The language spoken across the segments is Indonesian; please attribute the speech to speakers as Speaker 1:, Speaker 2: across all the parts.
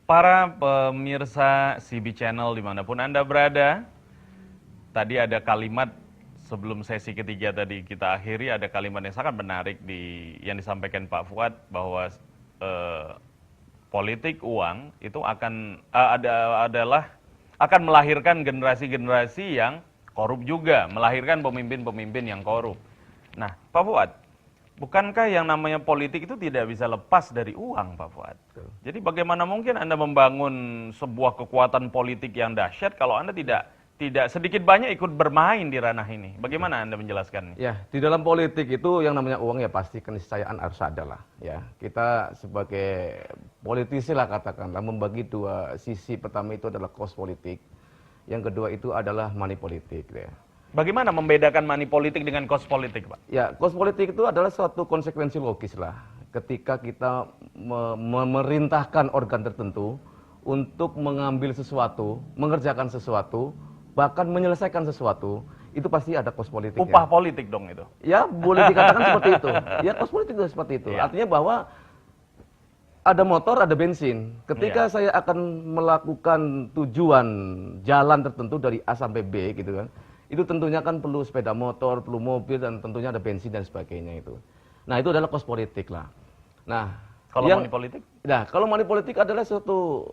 Speaker 1: Para pemirsa CB Channel dimanapun Anda berada, tadi ada kalimat sebelum sesi ketiga tadi kita akhiri, ada kalimat yang sangat menarik yang disampaikan Pak Fuad bahwa politik uang itu akan melahirkan generasi-generasi yang korup juga, melahirkan pemimpin-pemimpin yang korup. Nah, Pak Fuad, bukankah yang namanya politik itu tidak bisa lepas dari uang, Pak Fuad? Jadi bagaimana mungkin Anda membangun sebuah kekuatan politik yang dahsyat kalau Anda tidak sedikit banyak ikut bermain di ranah ini? Bagaimana Anda menjelaskannya?
Speaker 2: Ya, di dalam politik itu yang namanya uang ya pasti keniscayaan harus ada lah. Ya, kita sebagai politisi lah katakanlah membagi dua sisi. Pertama itu adalah kos politik, yang kedua itu adalah money politik. Ya.
Speaker 1: Bagaimana membedakan money politik dengan kos politik, Pak?
Speaker 2: Ya, kos politik itu adalah suatu konsekuensi logis lah. Ketika kita memerintahkan organ tertentu untuk mengambil sesuatu, mengerjakan sesuatu, bahkan menyelesaikan sesuatu, itu pasti ada kos politik.
Speaker 1: Upah politik dong itu?
Speaker 2: Ya, boleh dikatakan seperti itu. Ya, kos politik itu seperti itu. Ya. Artinya bahwa ada motor, ada bensin. Ketika saya akan melakukan tujuan jalan tertentu dari A sampai B gitu kan, itu tentunya kan perlu sepeda motor, perlu mobil, dan tentunya ada bensin dan sebagainya itu. Nah, itu adalah kos politik lah. Nah,
Speaker 1: kalau money politik?
Speaker 2: Nah, kalau money politik adalah suatu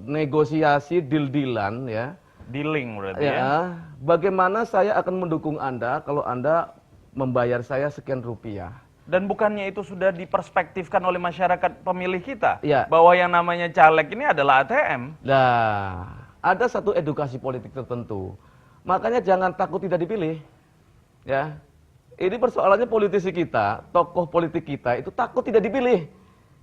Speaker 2: negosiasi, deal-dealan ya.
Speaker 1: Dealing berarti ya.
Speaker 2: Bagaimana saya akan mendukung Anda kalau Anda membayar saya sekian rupiah.
Speaker 1: Dan bukannya itu sudah diperspektifkan oleh masyarakat pemilih kita?
Speaker 2: Ya.
Speaker 1: Bahwa yang namanya caleg ini adalah ATM?
Speaker 2: Nah, ada satu edukasi politik tertentu. Makanya jangan takut tidak dipilih. Ya. Ini persoalannya politisi kita, tokoh politik kita itu takut tidak dipilih.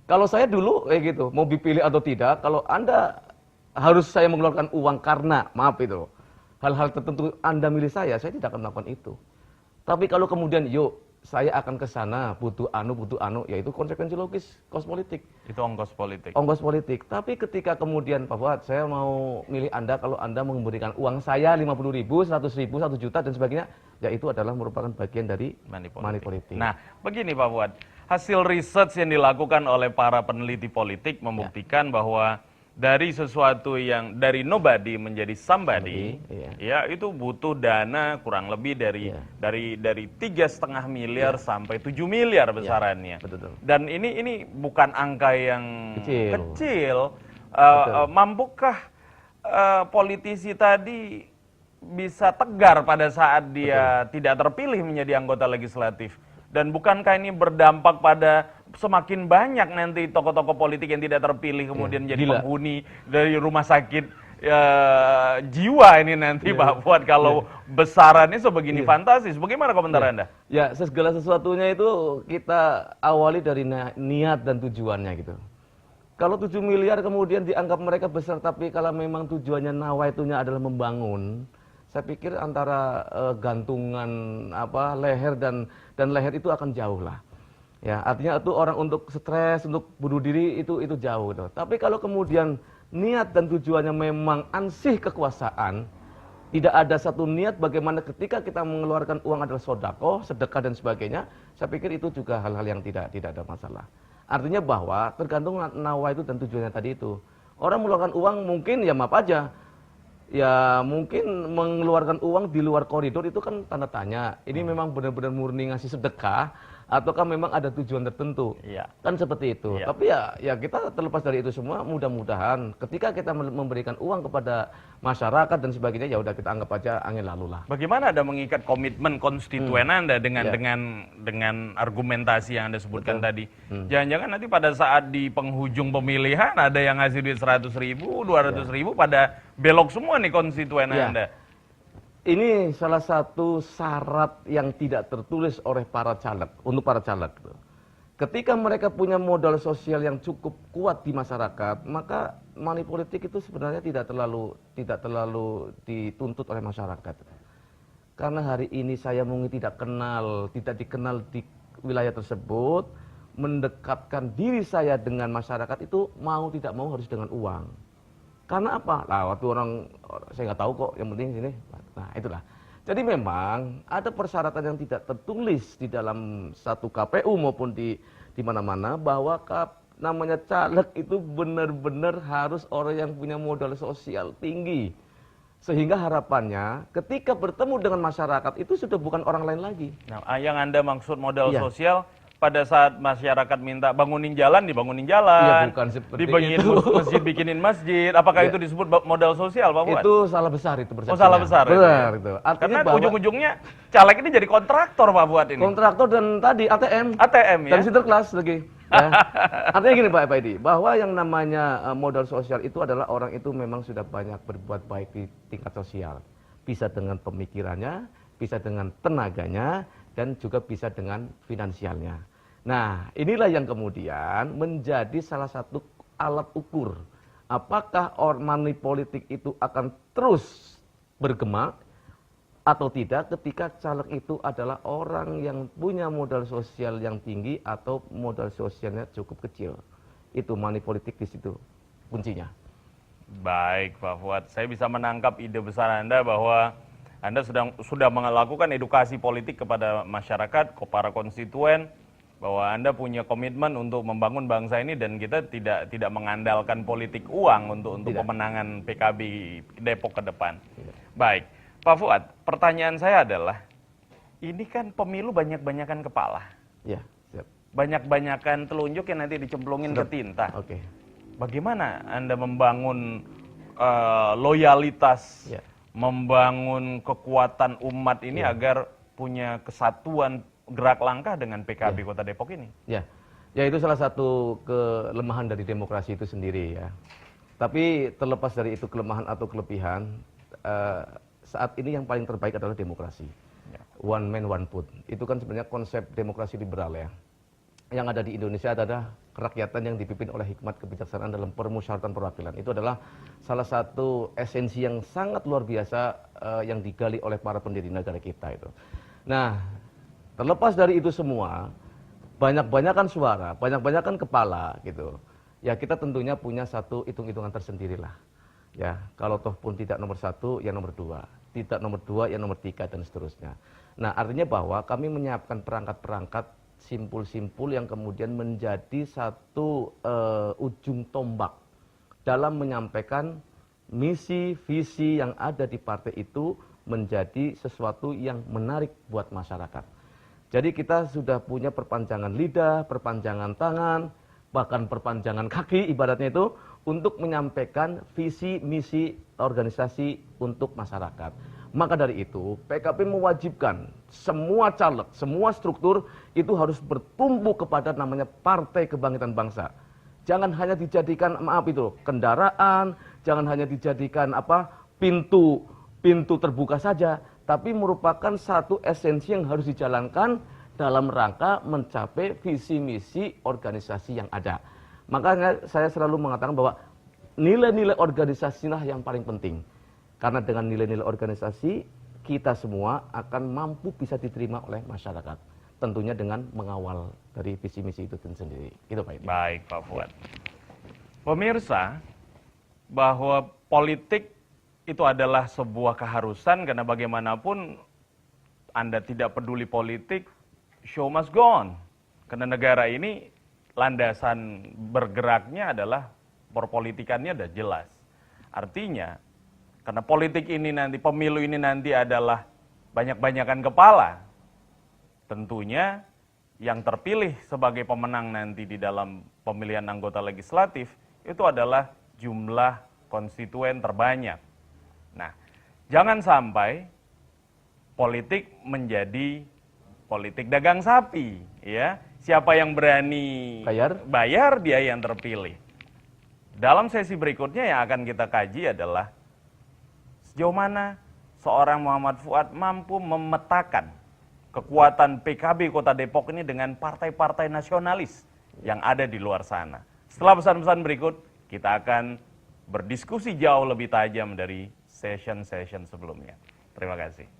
Speaker 2: Kalau saya dulu kayak gitu, mau dipilih atau tidak, kalau Anda harus saya mengeluarkan uang karena, maaf itu, hal-hal tertentu Anda milih saya tidak akan melakukan itu. Tapi kalau kemudian, yuk, saya akan ke sana, butuh anu, yaitu konsekuensi logis, kos politik.
Speaker 1: Itu ongkos politik.
Speaker 2: Ongkos politik. Tapi ketika kemudian, Pak Fuad, saya mau milih Anda kalau Anda memberikan uang saya 50.000, 100.000, 1 juta, dan sebagainya, ya itu adalah merupakan bagian dari money politik.
Speaker 1: Nah, begini Pak Fuad, hasil research yang dilakukan oleh para peneliti politik membuktikan bahwa dari sesuatu yang dari nobody menjadi somebody, ya itu butuh dana kurang lebih dari 3,5 miliar sampai 7 miliar besarannya.
Speaker 2: Betul.
Speaker 1: Dan ini bukan angka yang kecil. Mampukah politisi tadi bisa tegar pada saat dia tidak terpilih menjadi anggota legislatif? Dan bukankah ini berdampak pada semakin banyak nanti tokoh-tokoh politik yang tidak terpilih kemudian jadi penghuni dari rumah sakit jiwa ini nanti Pak Fuad kalau besarannya sebegini fantastis. Bagaimana komentar Anda?
Speaker 2: Ya, segala sesuatunya itu kita awali dari niat dan tujuannya gitu. Kalau 7 miliar kemudian dianggap mereka besar, tapi kalau memang tujuannya nawaitunya adalah membangun, saya pikir antara gantungan leher dan leher itu akan jauh lah. Ya, artinya itu orang untuk stres, untuk bunuh diri itu jauh gitu. Tapi kalau kemudian niat dan tujuannya memang ansih kekuasaan, tidak ada satu niat bagaimana ketika kita mengeluarkan uang adalah sodako, sedekah dan sebagainya, saya pikir itu juga hal-hal yang tidak ada masalah. Artinya bahwa tergantung nawa itu dan tujuannya tadi itu. Orang mengeluarkan uang mungkin ya maaf aja, ya mungkin mengeluarkan uang di luar koridor itu kan tanda tanya. Ini memang benar-benar murni ngasih sedekah ataukah memang ada tujuan tertentu? Kan seperti itu. Tapi ya kita terlepas dari itu semua, mudah-mudahan ketika kita memberikan uang kepada masyarakat dan sebagainya, ya udah kita anggap aja angin lalu lah.
Speaker 1: Bagaimana Anda mengikat komitmen konstituen Anda dengan argumentasi yang Anda sebutkan tadi? Jangan-jangan nanti pada saat di penghujung pemilihan ada yang ngasih duit 100.000, 200.000 pada belok semua nih konstituen Anda.
Speaker 2: Ini salah satu syarat yang tidak tertulis oleh para caleg, untuk para caleg. Ketika mereka punya modal sosial yang cukup kuat di masyarakat, maka money politik itu sebenarnya tidak terlalu dituntut oleh masyarakat. Karena hari ini saya mungkin tidak dikenal di wilayah tersebut, mendekatkan diri saya dengan masyarakat itu mau tidak mau harus dengan uang. Karena apa? Nah, waktu orang saya nggak tahu kok, yang penting sini. Nah, itulah. Jadi memang ada persyaratan yang tidak tertulis di dalam satu KPU maupun di mana-mana bahwa namanya caleg itu benar-benar harus orang yang punya modal sosial tinggi. Sehingga harapannya ketika bertemu dengan masyarakat itu sudah bukan orang lain lagi.
Speaker 1: Nah, yang Anda maksud modal sosial, pada saat masyarakat minta bangunin jalan, dibangunin jalan.
Speaker 2: Iya, bukan seperti
Speaker 1: dibangunin
Speaker 2: itu.
Speaker 1: Masjid, bikinin masjid. Apakah itu disebut modal sosial, Pak Fuad?
Speaker 2: Itu salah besar itu persepsinya.
Speaker 1: Oh, salah besar.
Speaker 2: Benar itu.
Speaker 1: Karena ujung-ujungnya caleg ini jadi kontraktor, Pak Fuad ini.
Speaker 2: Kontraktor dan tadi ATM.
Speaker 1: ATM ya.
Speaker 2: Dan sinterklas lagi. Ya. Artinya gini Pak Edi, bahwa yang namanya modal sosial itu adalah orang itu memang sudah banyak berbuat baik di tingkat sosial. Bisa dengan pemikirannya, bisa dengan tenaganya, dan juga bisa dengan finansialnya. Nah, inilah yang kemudian menjadi salah satu alat ukur. Apakah money politik itu akan terus bergema atau tidak ketika caleg itu adalah orang yang punya modal sosial yang tinggi atau modal sosialnya cukup kecil. Itu money politik di situ kuncinya.
Speaker 1: Baik, Pak Fuad. Saya bisa menangkap ide besar Anda bahwa Anda sudah melakukan edukasi politik kepada masyarakat, para konstituen, bahwa Anda punya komitmen untuk membangun bangsa ini dan kita tidak mengandalkan politik uang untuk pemenangan PKB Depok ke depan. Baik, Pak Fuad, pertanyaan saya adalah, ini kan pemilu banyak-banyakan kepala.
Speaker 2: Ya, siap.
Speaker 1: Banyak-banyakan telunjuk yang nanti dicemplungin ke tinta.
Speaker 2: Oke.
Speaker 1: Bagaimana Anda membangun loyalitas, membangun kekuatan umat ini agar punya kesatuan gerak langkah dengan PKB Kota Depok ini?
Speaker 2: Ya, itu salah satu kelemahan dari demokrasi itu sendiri ya. Tapi terlepas dari itu kelemahan atau kelebihan, saat ini yang paling terbaik adalah demokrasi. One man, one vote. Itu kan sebenarnya konsep demokrasi liberal ya. Yang ada di Indonesia adalah kerakyatan yang dipimpin oleh hikmat kebijaksanaan dalam permusyawaratan perwakilan. Itu adalah salah satu esensi yang sangat luar biasa yang digali oleh para pendiri negara kita itu. Nah, terlepas dari itu semua, banyak-banyakan suara, banyak-banyakan kepala gitu. Ya kita tentunya punya satu hitung-hitungan tersendiri lah. Ya, kalau toh pun tidak nomor 1, ya nomor 2. Tidak nomor 2, ya nomor 3 dan seterusnya. Nah, artinya bahwa kami menyiapkan perangkat-perangkat simpul-simpul yang kemudian menjadi satu ujung tombak dalam menyampaikan misi, visi yang ada di partai itu menjadi sesuatu yang menarik buat masyarakat. Jadi kita sudah punya perpanjangan lidah, perpanjangan tangan, bahkan perpanjangan kaki ibaratnya itu untuk menyampaikan visi misi organisasi untuk masyarakat. Maka dari itu PKB mewajibkan semua caleg, semua struktur itu harus bertumbuh kepada namanya Partai Kebangkitan Bangsa. Jangan hanya dijadikan kendaraan, jangan hanya dijadikan pintu terbuka saja, tapi merupakan satu esensi yang harus dijalankan dalam rangka mencapai visi misi organisasi yang ada. Makanya saya selalu mengatakan bahwa nilai-nilai organisasilah yang paling penting. Karena dengan nilai-nilai organisasi, kita semua akan mampu bisa diterima oleh masyarakat. Tentunya dengan mengawal dari visi misi itu sendiri. Itu Pak Edi.
Speaker 1: Baik, Pak Fuad. Pemirsa, bahwa politik itu adalah sebuah keharusan karena bagaimanapun Anda tidak peduli politik, show must go on. Karena negara ini landasan bergeraknya adalah perpolitikannya sudah jelas. Artinya, karena politik ini nanti, pemilu ini nanti adalah banyak-banyakan kepala, tentunya yang terpilih sebagai pemenang nanti di dalam pemilihan anggota legislatif itu adalah jumlah konstituen terbanyak. Nah, jangan sampai politik menjadi politik dagang sapi, ya. Siapa yang berani bayar dia yang terpilih. Dalam sesi berikutnya yang akan kita kaji adalah sejauh mana seorang Muhammad Fuad mampu memetakan kekuatan PKB Kota Depok ini dengan partai-partai nasionalis yang ada di luar sana. Setelah pesan-pesan berikut, kita akan berdiskusi jauh lebih tajam dari session-session sebelumnya. Terima kasih.